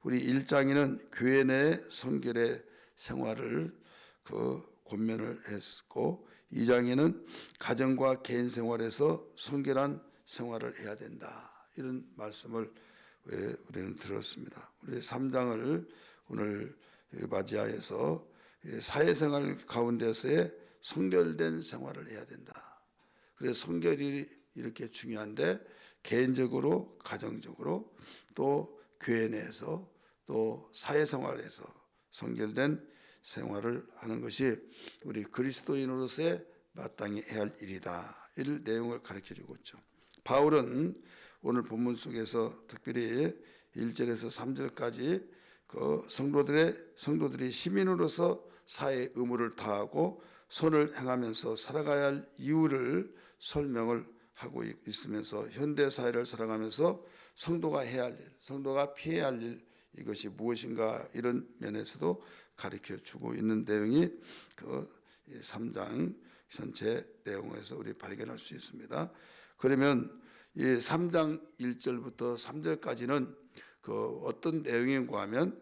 우리 1장에는 교회 내 성결의 생활을 권면을 했고 2장에는 가정과 개인 생활에서 성결한 생활을 해야 된다. 이런 말씀을 우리는 들었습니다. 우리 3장을 오늘 맞이하여서 사회생활 가운데서의 성결된 생활을 해야 된다. 그래서 성결이 이렇게 중요한데 개인적으로, 가정적으로, 또 교회 내에서, 또 사회생활에서 성결된 생활을 하는 것이 우리 그리스도인으로서의 마땅히 해야 할 일이다. 이 내용을 가르쳐주고 있죠. 바울은 오늘 본문 속에서 특별히 1절에서 3절까지 성도들이 시민으로서 사회의 의무를 다하고 선을 행하면서 살아가야 할 이유를 설명을 하고 있으면서 현대 사회를 살아가면서 성도가 해야 할 일, 성도가 피해야 할 일, 이것이 무엇인가 이런 면에서도 가르쳐 주고 있는 내용이 3장 전체 내용에서 우리 발견할 수 있습니다. 그러면 이 3장 1절부터 3절까지는 어떤 내용인가 하면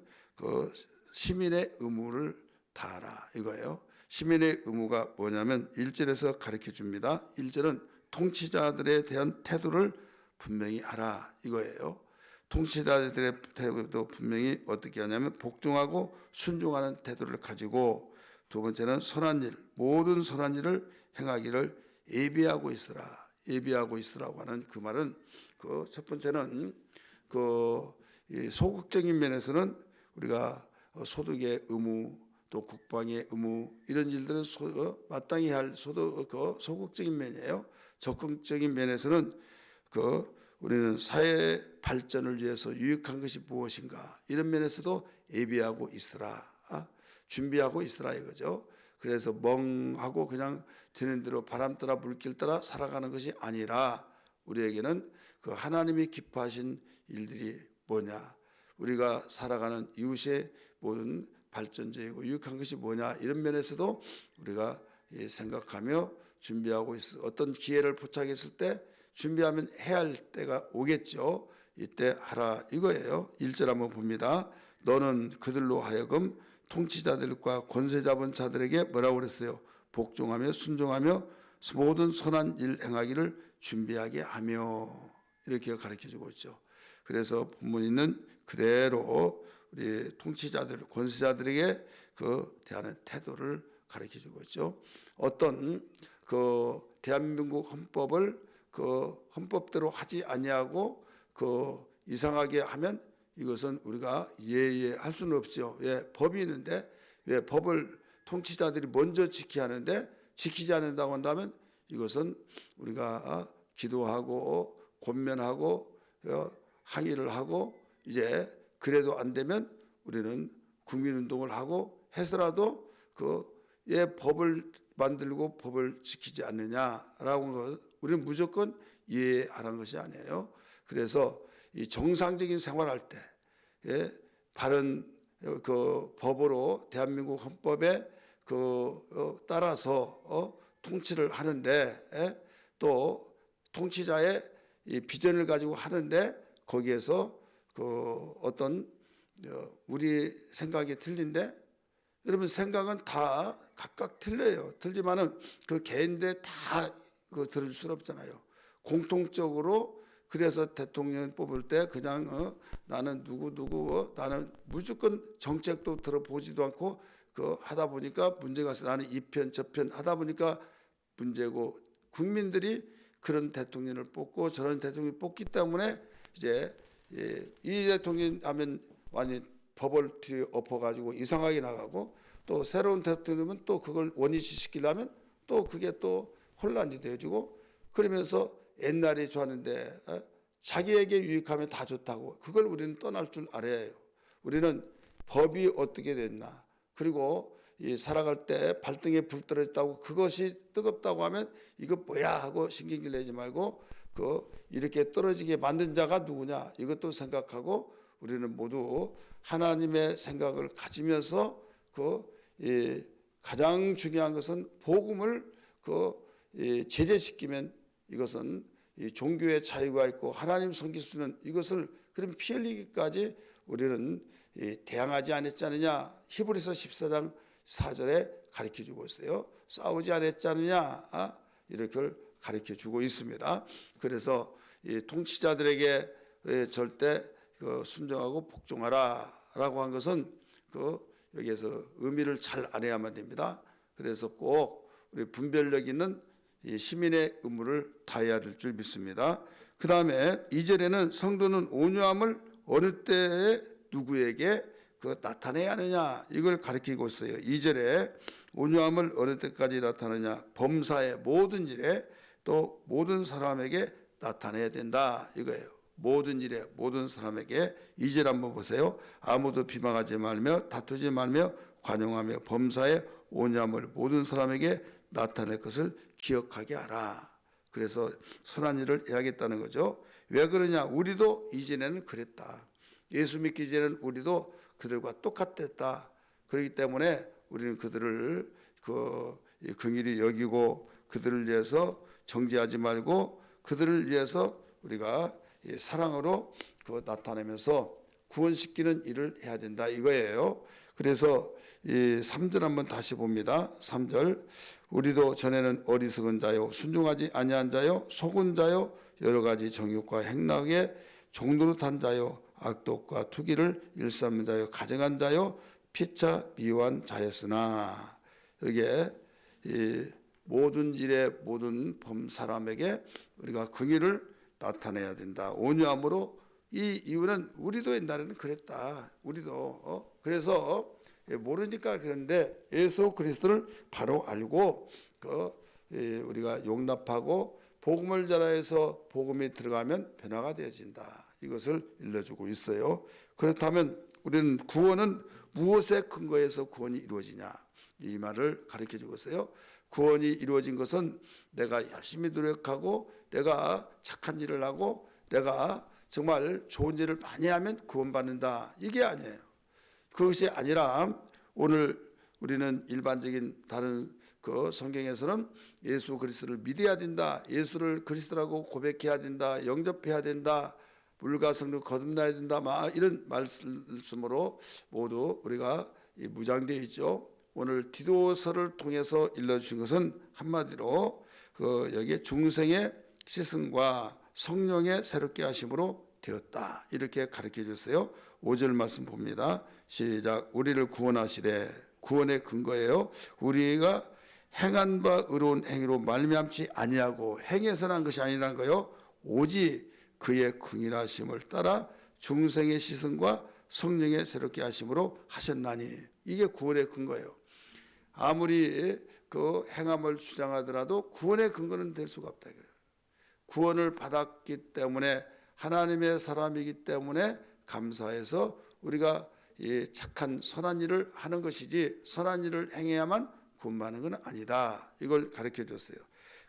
시민의 의무를 다하라 이거예요. 시민의 의무가 뭐냐면 1절에서 가르쳐 줍니다. 1절은 통치자들에 대한 태도를 분명히 하라 이거예요. 통치자들의 태도도 분명히 어떻게 하냐면 복종하고 순종하는 태도를 가지고, 두 번째는 선한 일, 모든 선한 일을 행하기를 예비하고 있으라. 예비하고 있으라고 하는 그 말은 첫 번째는 소극적인 면에서는 우리가 소득의 의무, 또 국방의 의무, 이런 일들은 마땅히 할 소극적인 면이에요. 적극적인 면에서는 우리는 사회 발전을 위해서 유익한 것이 무엇인가, 이런 면에서도 예비하고 있으라, 준비하고 있으라 이거죠. 그래서 멍하고 그냥 되는 대로 바람 따라 물길 따라 살아가는 것이 아니라 우리에게는 하나님이 기뻐하신 일들이 뭐냐, 우리가 살아가는 이웃의 모든 발전적이고 유익한 것이 뭐냐, 이런 면에서도 우리가 생각하며 준비하고 있어. 어떤 기회를 포착했을 때 준비하면 해야 할 때가 오겠죠. 이때 하라 이거예요. 1절 한번 봅니다. 너는 그들로 하여금 통치자들과 권세 잡은 자들에게 뭐라고 그랬어요? 복종하며 순종하며 모든 선한 일 행하기를 준비하게 하며, 이렇게 가르쳐주고 있죠. 그래서 본문에는 그대로 우리 통치자들, 권세자들에게 대하는 태도를 가르쳐주고 있죠. 어떤 대한민국 헌법을 헌법대로 하지 아니하고 이상하게 하면 이것은 우리가 할 수는 없죠. 법이 있는데 왜 법을 통치자들이 먼저 지켜야 하는데 지키지 않는다고 한다면 이것은 우리가 기도하고 권면하고 항의를 하고 이제 그래도 안 되면 우리는 국민운동을 하고 해서라도 법을 만들고 법을 지키지 않느냐라고 하는 것, 우리는 무조건 이해하라는 것이 아니에요. 그래서 이 정상적인 생활할 때 바른 법으로 대한민국 헌법에 따라서 통치를 하는데, 또 통치자의 이 비전을 가지고 하는데 거기에서 어떤 우리 생각이 틀린데, 여러분 생각은 다 각각 틀려요. 틀리면은 개인들 다 들을 수는 없잖아요. 공통적으로 그래서 대통령 뽑을 때 그냥 나는 누구 나는 무조건 정책도 들어보지도 않고 하다 보니까 문제가 있어. 나는 이 편 저 편 하다 보니까 문제고, 국민들이 그런 대통령을 뽑고 저런 대통령을 뽑기 때문에 이제 이 대통령 하면 완전히 법을 뒤에 엎어가지고 이상하게 나가고, 또 새로운 대통령은 또 그걸 원위시키려면 또 그게 또 혼란이 되어지고, 그러면서 옛날이 좋았는데 자기에게 유익하면 다 좋다고, 그걸 우리는 떠날 줄 알아야 해요. 우리는 법이 어떻게 됐나, 그리고 살아갈 때 발등에 불 떨어졌다고 그것이 뜨겁다고 하면 이거 뭐야 하고 신경질 내지 말고 이렇게 떨어지게 만든 자가 누구냐, 이것도 생각하고 우리는 모두 하나님의 생각을 가지면서 가장 중요한 것은 복음을 제재시키면 이것은 종교의 자유가 있고 하나님 섬길 수 있는 이것을 그럼 피 흘리기까지 우리는 대항하지 않았지 않느냐. 히브리서 14장 4절에 가르쳐주고 있어요. 싸우지 않았지 않느냐. 이렇게 가르쳐주고 있습니다. 그래서 이 통치자들에게 절대 순종하고 복종하라라고 한 것은 여기에서 의미를 잘 알아야만 됩니다. 그래서 꼭 우리 분별력 있는 시민의 의무를 다해야 될 줄 믿습니다. 그 다음에 2절에는 성도는 온유함을 어느 때에 누구에게 나타내야 하느냐 이걸 가르치고 있어요. 2절에 온유함을 어느 때까지 나타내냐. 범사의 모든 일에 또 모든 사람에게 나타내야 된다 이거예요. 모든 일에 모든 사람에게. 2절 한번 보세요. 아무도 비방하지 말며 다투지 말며 관용하며 범사의 온유함을 모든 사람에게 나타낼 것을 기억하게 하라. 그래서 선한 일을 해야겠다는 거죠. 왜 그러냐. 우리도 이전에는 그랬다. 예수 믿기 전에는 우리도 그들과 똑같았다. 그렇기 때문에 우리는 그들을 긍휼히 여기고 그들을 위해서 정죄하지 말고 그들을 위해서 우리가 사랑으로 나타내면서 구원시키는 일을 해야 된다 이거예요. 그래서 이 3절 한번 다시 봅니다. 3절 우리도 전에는 어리석은 자요 순종하지 아니한 자요 속은 자요 여러 가지 정욕과 행락에 종노릇한 자요 악독과 투기를 일삼는 자요 가증한 자요 피차 미워한 자였으나 여기에 이 모든 일에 모든 사람에게 우리가 긍휼을 나타내야 된다. 온유함으로. 이 이유는 우리도 옛날에는 그랬다. 우리도 그래서 모르니까 그런데 예수 그리스도를 바로 알고 우리가 용납하고 복음을 전하여서 복음이 들어가면 변화가 되어진다. 이것을 일러주고 있어요. 그렇다면 우리는 구원은 무엇에 근거해서 구원이 이루어지냐 이 말을 가르쳐주고 있어요. 구원이 이루어진 것은 내가 열심히 노력하고 내가 착한 일을 하고 내가 정말 좋은 일을 많이 하면 구원받는다 이게 아니에요. 그것이 아니라 오늘 우리는 일반적인 다른 성경에서는 예수 그리스도를 믿어야 된다. 예수를 그리스도라고 고백해야 된다. 영접해야 된다. 물과 성령 거듭나야 된다. 이런 말씀으로 모두 우리가 무장되어 있죠. 오늘 디도서를 통해서 일러주신 것은 한마디로 여기에 중생의 시승과 성령의 새롭게 하심으로 되었다. 이렇게 가르쳐 주셨어요. 5절 말씀 봅니다. 시작. 우리를 구원하시되 구원의 근거예요. 우리가 행한 바 의로운 행위로 말미암지 아니하고 행해서 난 것이 아니라는 거요. 오직 그의 긍휼하심을 따라 중생의 시승과 성령의 새롭게 하심으로 하셨나니 이게 구원의 근거예요. 아무리 행함을 주장하더라도 구원의 근거는 될 수가 없다 이거예요. 구원을 받았기 때문에 하나님의 사람이기 때문에 감사해서 우리가 착한 선한 일을 하는 것이지 선한 일을 행해야만 구원받는 건 아니다. 이걸 가르쳐 줬어요.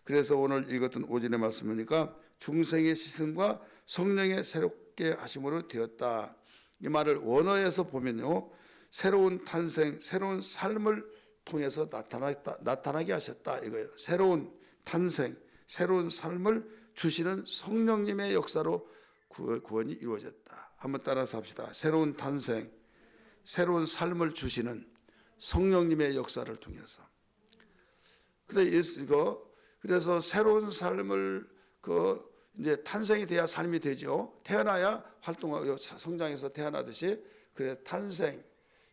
그래서 오늘 읽었던 5절의 말씀이니까 중생의 시승과 성령의 새롭게 하심으로 되었다. 이 말을 원어에서 보면요. 새로운 탄생, 새로운 삶을 통해서 나타나게 하셨다 이거예요. 새로운 탄생, 새로운 삶을 주시는 성령님의 역사로 구원이 이루어졌다. 한번 따라서 합시다. 새로운 탄생, 새로운 삶을 주시는 성령님의 역사를 통해서. 그래서 새로운 삶을 이제 탄생이 돼야 삶이 되죠. 태어나야 활동하고 성장해서 태어나듯이 그래서 탄생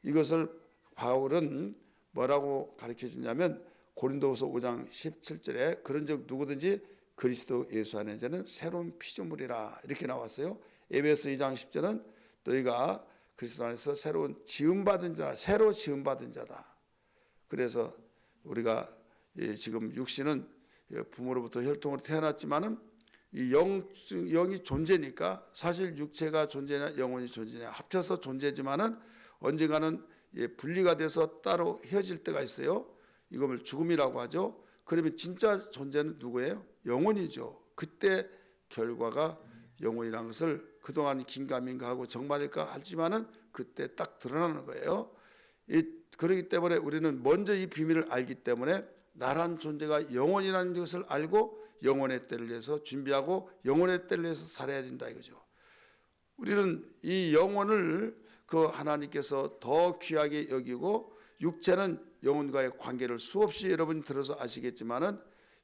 이것을 바울은 뭐라고 가르쳐 주냐면 고린도후서 5장 17절에 그런즉 누구든지 그리스도 예수 안에 자는 새로운 피조물이라 이렇게 나왔어요. 에베소 2장 10절은 너희가 그리스도 안에서 새로운 지음받은 자, 새로 지음받은 자다. 그래서 우리가 지금 육신은 부모로부터 혈통으로 태어났지만은 이 영이 존재니까 사실 육체가 존재냐 영혼이 존재냐 합쳐서 존재지만은 언젠가는 분리가 돼서 따로 헤어질 때가 있어요. 이걸 죽음이라고 하죠. 그러면 진짜 존재는 누구예요? 영혼이죠. 그때 결과가 영혼이라는 것을 그동안 긴가민가 하고 정말일까 하지만은 그때 딱 드러나는 거예요. 그렇기 때문에 우리는 먼저 이 비밀을 알기 때문에 나란 존재가 영혼이라는 것을 알고 영혼의 때를 위해서 준비하고 영혼의 때를 위해서 살아야 된다 이거죠. 우리는 이 영혼을 그 하나님께서 더 귀하게 여기고, 육체는 영혼과의 관계를 수없이 여러분 들어서 아시겠지만은,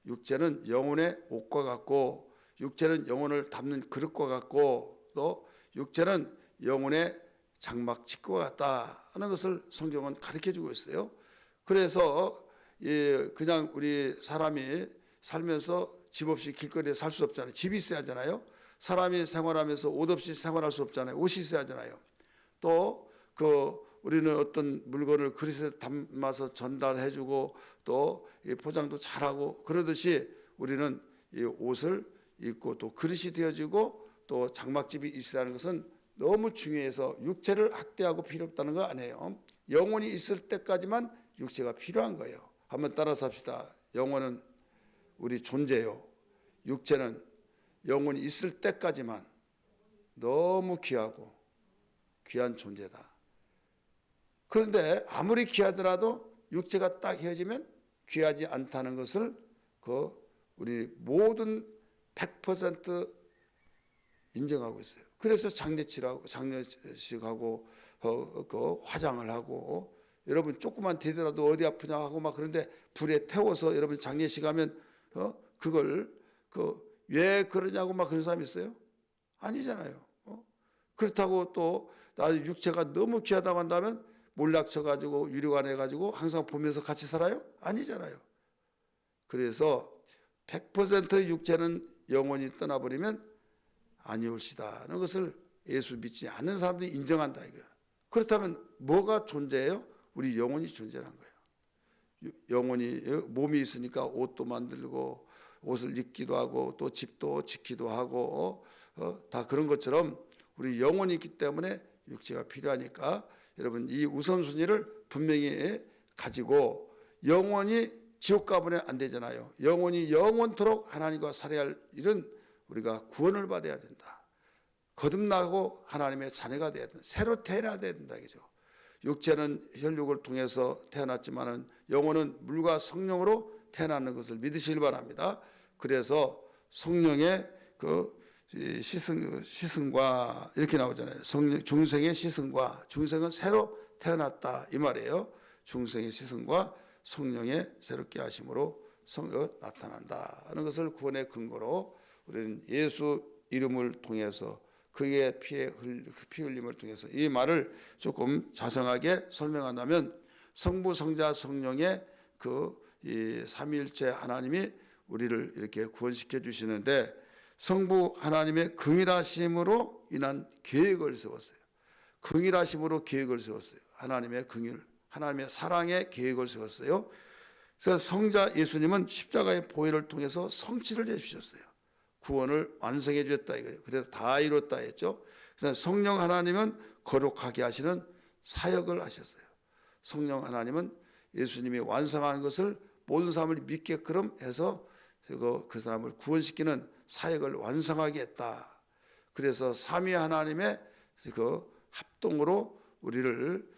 육체는 영혼의 옷과 같고, 육체는 영혼을 담는 그릇과 같고, 또 육체는 영혼의 장막집과 같다 하는 것을 성경은 가르쳐주고 있어요. 그래서 그냥 우리 사람이 살면서 집 없이 길거리에 살 수 없잖아요. 집이 있어야 하잖아요. 사람이 생활하면서 옷 없이 생활할 수 없잖아요. 옷이 있어야 하잖아요. 또 우리는 어떤 물건을 그릇에 담아서 전달해주고 또 포장도 잘하고 그러듯이 우리는 이 옷을 입고 또 그릇이 되어지고 또 장막집이 있어야 하는 것은 너무 중요해서 육체를 학대하고 필요 없다는 거 아니에요. 영혼이 있을 때까지만 육체가 필요한 거예요. 한번 따라서 합시다. 영혼은 우리 존재요. 육체는 영혼이 있을 때까지만 너무 귀하고 귀한 존재다. 그런데 아무리 귀하더라도 육체가 딱 헤어지면 귀하지 않다는 것을 우리 모든 100% 인정하고 있어요. 그래서 장례식하고 화장을 하고, 여러분 조금만 되더라도 어디 아프냐 하고 막 그런데 불에 태워서 여러분 장례식 하면 그걸 왜 그러냐고 막 그런 사람이 있어요? 아니잖아요. 그렇다고 또 나는 육체가 너무 귀하다고 한다면 몰락쳐 가지고 유리관 해 가지고 항상 보면서 같이 살아요? 아니잖아요. 그래서 100% 육체는 영원히 떠나버리면 아니올시다는 것을 예수 믿지 않는 사람들이 인정한다 이거예요. 그렇다면 뭐가 존재해요? 우리 영혼이 존재한 거예요. 영혼이 몸이 있으니까 옷도 만들고 옷을 입기도 하고 또 집도 짓기도 하고 다 그런 것처럼 우리 영혼이 있기 때문에 육체가 필요하니까 여러분 이 우선순위를 분명히 가지고, 영혼이 지옥 가보면 안 되잖아요. 영혼이 영원토록 하나님과 살아야 할 일은 우리가 구원을 받아야 된다. 거듭나고 하나님의 자녀가 돼야 된다. 새로 태어나야 된다 이거죠. 육체는 혈육을 통해서 태어났지만은 영혼은 물과 성령으로 태어나는 것을 믿으시길 바랍니다. 그래서 성령의 시승과 이렇게 나오잖아요. 중생의 시승과, 중생은 새로 태어났다 이 말이에요. 중생의 시승과 성령의 새롭게 하심으로 나타난다 하는 것을 구원의 근거로 우리는 예수 이름을 통해서 그의 피 흘림을 통해서 이 말을 조금 자세하게 설명한다면, 성부 성자 성령의 이 삼위일체 하나님이 우리를 이렇게 구원시켜 주시는데, 성부 하나님의 긍휼하심으로 인한 계획을 세웠어요. 긍휼하심으로 계획을 세웠어요. 하나님의 긍휼, 하나님의 사랑의 계획을 세웠어요. 그래서 성자 예수님은 십자가의 보혈을 통해서 성취를 해주셨어요. 구원을 완성해 주셨다 이거예요. 그래서 다 이뤘다 했죠. 그래서 성령 하나님은 거룩하게 하시는 사역을 하셨어요. 성령 하나님은 예수님이 완성하는 것을 모든 사람을 믿게끔 해서 그 사람을 구원시키는 사역을 완성하게 했다. 그래서 삼위 하나님의 합동으로 우리를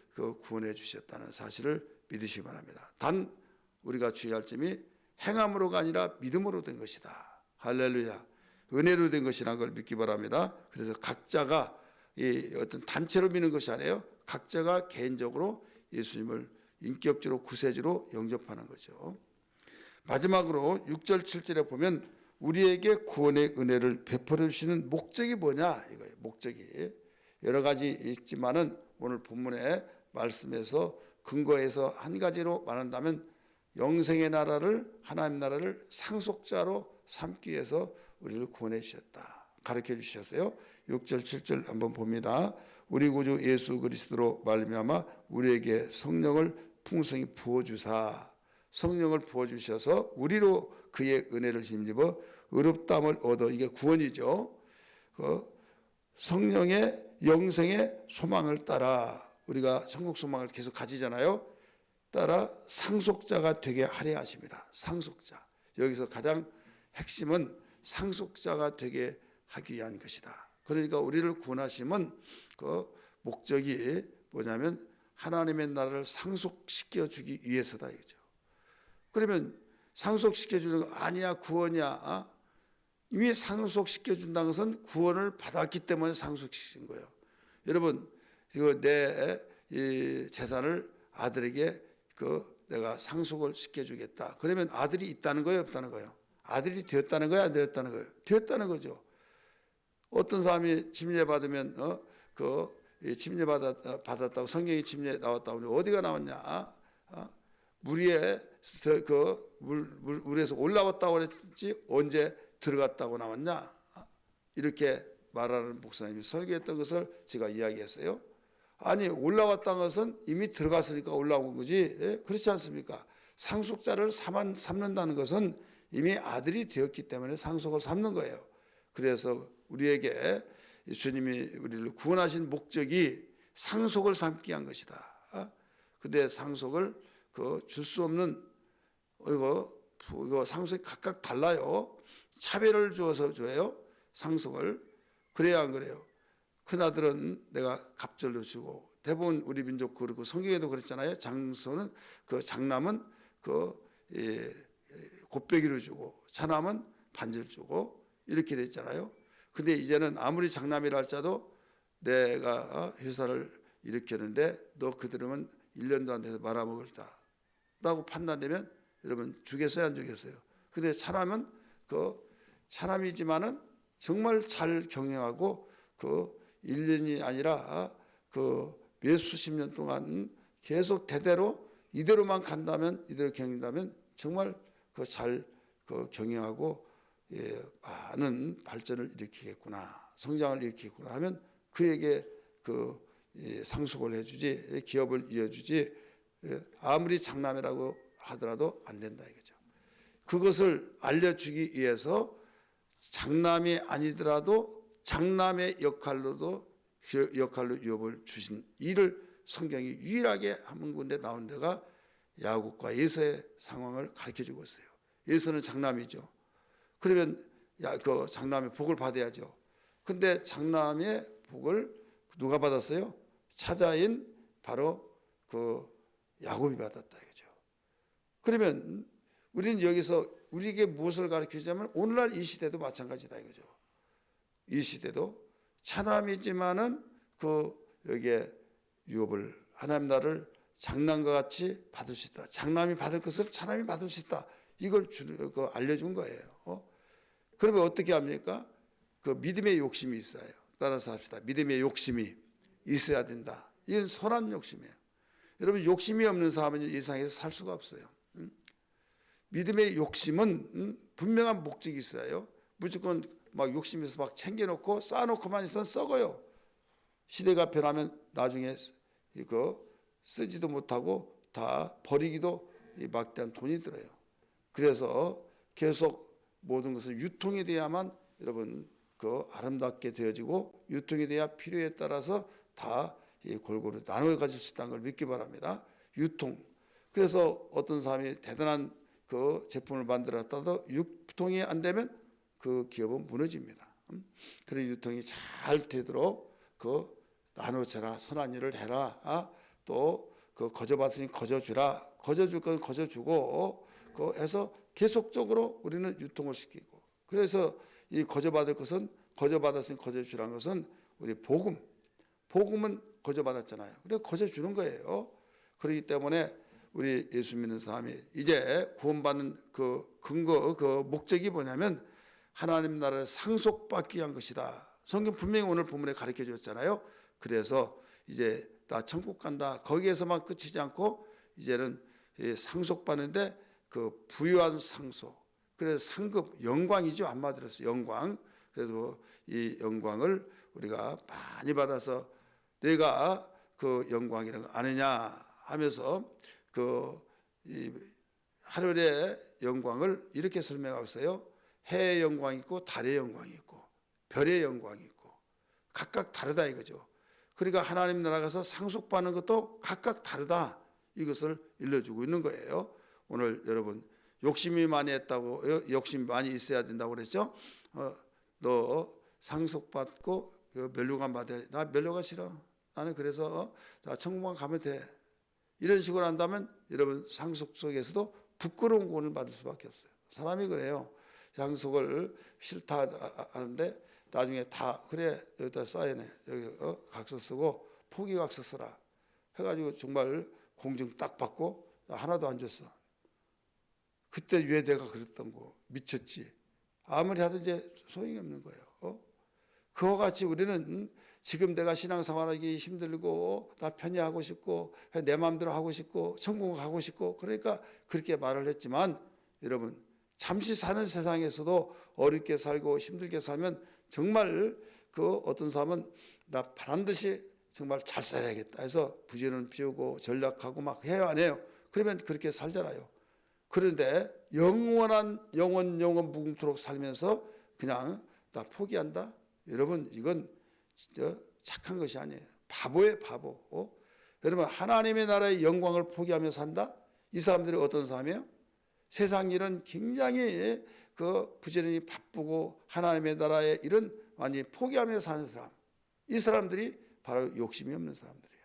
구원해 주셨다는 사실을 믿으시기 바랍니다. 단 우리가 주의할 점이 행함으로가 아니라 믿음으로 된 것이다. 할렐루야. 은혜로 된 것이라는 걸 믿기 바랍니다. 그래서 각자가 어떤 단체로 믿는 것이 아니에요. 각자가 개인적으로 예수님을 인격적으로 구세주로 영접하는 거죠. 마지막으로 6절 7절에 보면 우리에게 구원의 은혜를 베풀어 주시는 목적이 뭐냐 이거예요. 목적이 여러 가지 있지만은 오늘 본문의 말씀에서 근거해서 한 가지로 말한다면 영생의 나라를, 하나님 나라를 상속자로 삼기 위해서 우리를 구원해 주셨다 가르쳐 주셨어요. 6절 7절 한번 봅니다. 우리 구주 예수 그리스도로 말미암아 우리에게 성령을 풍성히 부어주사, 성령을 부어주셔서 우리로 그의 은혜를 힘입어 의롭다함을 얻어, 이게 구원이죠. 성령의 영생의 소망을 따라 우리가 천국 소망을 계속 가지잖아요. 따라 상속자가 되게 하려 하십니다. 상속자. 여기서 가장 핵심은 상속자가 되게 하기 위한 것이다. 그러니까 우리를 구원하심은 그 목적이 뭐냐면 하나님의 나라를 상속시켜 주기 위해서다 이거죠. 그러면 상속시켜 주는 거 아니야 구원이야? 이미 상속시켜 준다는 것은 구원을 받았기 때문에 상속시킨 거예요. 여러분, 이거 내 재산을 아들에게 내가 상속을 시켜주겠다. 그러면 아들이 있다는 거예요, 없다는 거예요? 아들이 되었다는 거예요, 안 되었다는 거예요? 되었다는 거죠. 어떤 사람이 침례받으면 침례 받았다고 성경에 침례 나왔다고 어디가 나왔냐? 물 위에서 올라왔다고 그랬지 언제 들어갔다고 나왔냐? 이렇게 말하는 목사님이 설교했던 것을 제가 이야기했어요. 아니, 올라왔다는 것은 이미 들어갔으니까 올라온 거지, 예? 그렇지 않습니까? 상속자를 삼는다는 것은 이미 아들이 되었기 때문에 상속을 삼는 거예요. 그래서 우리에게 주님이 우리를 구원하신 목적이 상속을 삼기 위한 것이다. 근데 상속을 줄 수 없는 이거 상속이 각각 달라요. 차별을 주어서 줘요. 상속을. 그래야 안 그래요? 큰아들은 내가 갑절로 주고, 대부분 우리 민족 그렇고 성경에도 그랬잖아요. 장남은 곱빼기로 주고 차남은 반절 주고 이렇게 됐잖아요. 근데 이제는 아무리 장남이라 할지라도 내가 회사를 일으켰는데 너 그들은 1년도 안 돼서 말아먹을다 라고 판단되면 여러분 주겠어요, 안 주겠어요? 근데 차남은 차남이지만은 정말 잘 경영하고 1년이 아니라 몇 수십 년 동안 계속 대대로 이대로만 간다면, 이대로 경영한다면 정말 잘 경영하고 많은 발전을 일으키겠구나, 성장을 일으키겠구나 하면 그에게 상속을 해주지, 기업을 이어주지, 아무리 장남이라고 하더라도 안 된다 이거죠. 그것을 알려주기 위해서 장남이 아니더라도 장남의 역할로 유업을 주신 일을 성경이 유일하게 한 군데 나온 데가 야곱과 에서의 상황을 가르쳐주고 있어요. 에서는 장남이죠. 그러면 장남의 복을 받아야죠. 근데 장남의 복을 누가 받았어요? 차자인 바로 야곱이 받았다 이거죠. 그러면 우리는 여기서 우리에게 무엇을 가르쳐주냐면 오늘날 이 시대도 마찬가지다 이거죠. 이 시대도 차남이지만은 여기에 유업을 하나님 나라를 장남과 같이 받을 수 있다. 장남이 받을 것을 차남이 받을 수 있다. 이걸 알려준 거예요. 그러면 어떻게 합니까? 믿음의 욕심이 있어요. 따라서 합시다. 믿음의 욕심이 있어야 된다. 이건 선한 욕심이에요. 여러분, 욕심이 없는 사람은 이 세상에서 살 수가 없어요. 믿음의 욕심은 분명한 목적이 있어요. 무조건 막 욕심에서 막 챙겨놓고 쌓아놓고만 있으면 썩어요. 시대가 변하면 나중에 쓰지도 못하고 다 버리기도 막대한 돈이 들어요. 그래서 계속 모든 것은 유통이 돼야만 여러분 아름답게 되어지고, 유통이 돼야 필요에 따라서 다 골고루 나눠 가질 수 있다는 걸 믿기 바랍니다. 유통. 그래서 어떤 사람이 대단한 제품을 만들었다도 유통이 안 되면 그 기업은 무너집니다. 그런 유통이 잘 되도록 나눠줘라, 선한 일을 해라, 또 거저받으니 거저주라, 거저줄 건 거저주고 해서 계속적으로 우리는 유통을 시키고, 그래서 이 거저받을 것은 거저받았으니 거저주라는 것은 우리 복음은 거저받았잖아요. 그래서 거저주는 거예요. 그렇기 때문에 우리 예수 믿는 사람이 이제 구원받는 근거, 목적이 뭐냐면 하나님 나라를 상속받기 위한 것이다. 성경 분명히 오늘 본문에 가르쳐 줬잖아요. 그래서 이제 나 천국 간다. 거기에서만 끝이지 않고 이제는 상속받는데 부유한 상속. 그래서 상급, 영광이죠. 한마디로서 영광. 그래서 이 영광을 우리가 많이 받아서 내가 그 영광이라는 거 아느냐 하면서 하늘의 영광을 이렇게 설명하고 있어요. 해의 영광이 있고 달의 영광이 있고 별의 영광이 있고 각각 다르다 이거죠. 그러니까 하나님 나라 가서 상속받는 것도 각각 다르다, 이것을 일러주고 있는 거예요. 오늘 여러분 욕심이 많이 했다고, 욕심이 많이 있어야 된다고 그랬죠. 너 상속받고 면류관 받아야 돼. 나 면류관 싫어. 나는 그래서 나 천국만 가면 돼. 이런 식으로 한다면 여러분 상속 속에서도 부끄러운 구원을 받을 수밖에 없어요. 사람이 그래요. 상속을 싫다 하는데 나중에 다 그래 여기다 쌓여내 여기 각서 쓰고 포기각서 쓰라 해가지고 정말 공증 딱 받고 하나도 안 줬어. 그때 왜 내가 그랬던 거 미쳤지. 아무리 하도 이제 소용이 없는 거예요. 그와 같이 우리는 지금 내가 신앙생활하기 힘들고 나 편히하고 싶고 내 마음대로 하고 싶고 천국 가고 싶고 그러니까 그렇게 말을 했지만 여러분 잠시 사는 세상에서도 어렵게 살고 힘들게 살면 정말 그 어떤 사람은 나 반드시 정말 잘 살아야겠다 해서 부지런히 피우고 전략하고 막 해야 안 해요. 그러면 그렇게 살잖아요. 그런데 영원 무궁토록 살면서 그냥 나 포기한다? 여러분 이건 진짜 착한 것이 아니에요. 바보예요, 바보. 여러분 하나님의 나라의 영광을 포기하며 산다? 이 사람들이 어떤 사람이에요? 세상 일은 굉장히 그 부지런히 바쁘고 하나님의 나라의 일은 완전히 포기하며 사는 사람. 이 사람들이 바로 욕심이 없는 사람들이에요.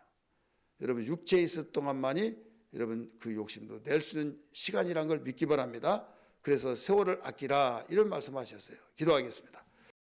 여러분 육체에 있을 동안만이 여러분 그 욕심도 낼 수 있는 시간이란 걸 믿기 바랍니다. 그래서 세월을 아끼라 이런 말씀하셨어요. 기도하겠습니다.